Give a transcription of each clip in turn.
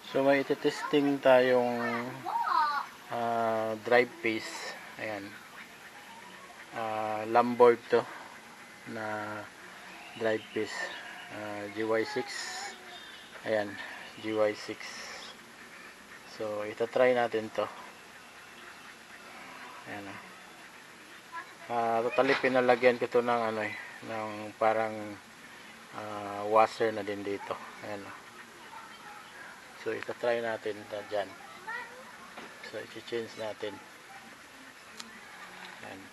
So may iti-testing tayong drive piece. Ayan. Lamborg to na drive piece. GY6. Ayan, GY6. So ita-try natin to. Ayan. Totally pinalagyan ko to ng ng parang washer na din dito. Ayan. So ita-try natin dyan. So i-change natin. Ayan.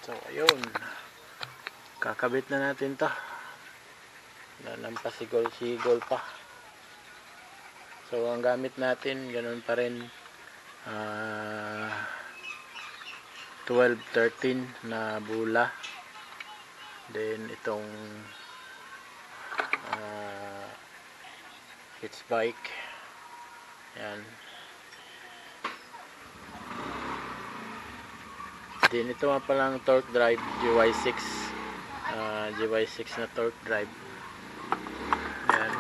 So ayun, kakabit na natin to. Nalampasigol-sigol pa. So ang gamit natin ganun pa rin, 12-13 na bula. Then itong hitch bike. Yan. Then ito nga palang torque drive GY6. GY6 na torque drive. Yan.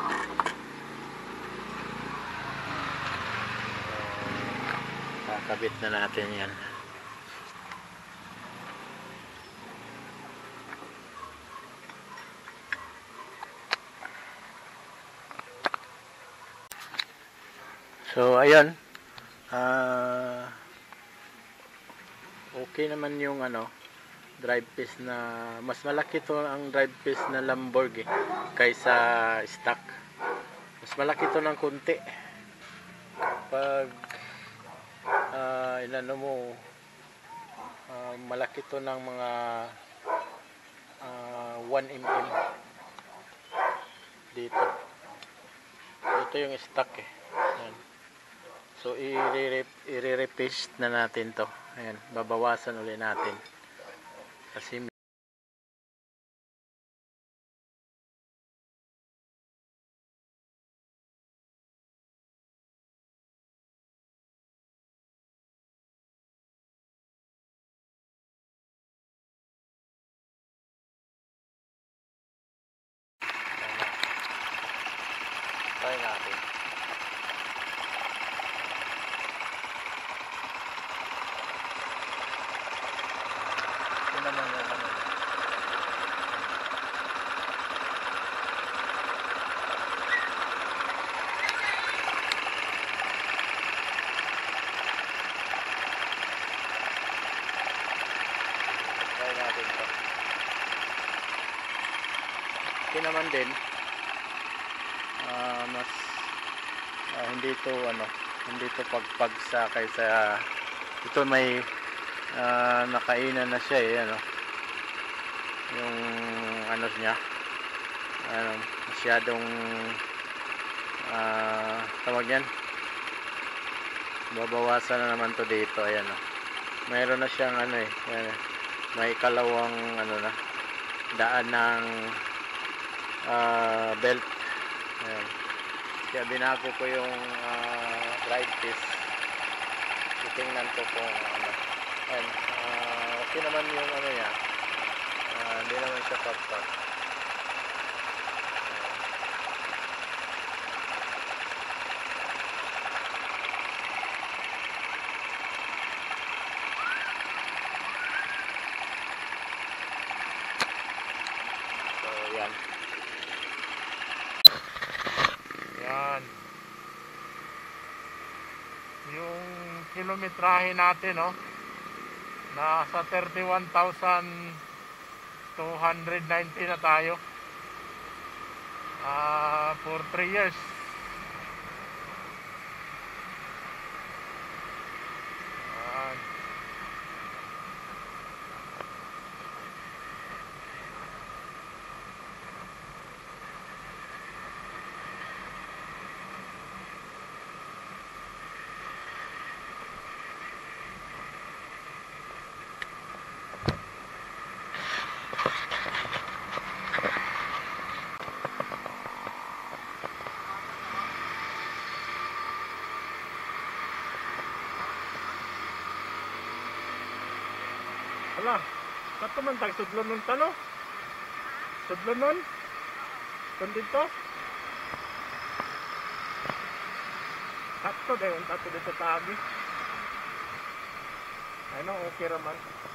Kakabit na natin yan. So ayun, okay naman yung drive piece na mas malaki to ang drive piece na Lamborg kaysa stock. Mas malaki to ng kunti. Pag inano mo, malaki to ng mga 1 mm dito. Ito yung stock Ayan. So i-repaste na natin to. Ayan, babawasan ulit natin. Kasi try natin. Ito naman yung try natin to. Ito naman din mas hindi to pagpagsa kaysa ito may nakainan na siya yung niya masyadong tawag yan, babawasan na naman to dito. Ayan mayroon na siyang may kalawang na daan ng belt. Ayan. Kaya binago ko yung drive piece. Titingnan ko kung ayan, okay naman yung niya. Hindi naman siya pagpag. So yan. Yan. Yung kilometrahe natin nasa 31,290 na tayo for 3 years. Ala, kato man tagsudlon ng tano. Sudlo nun? Kung dito? Tatto dito tabi. Ano, okay raman.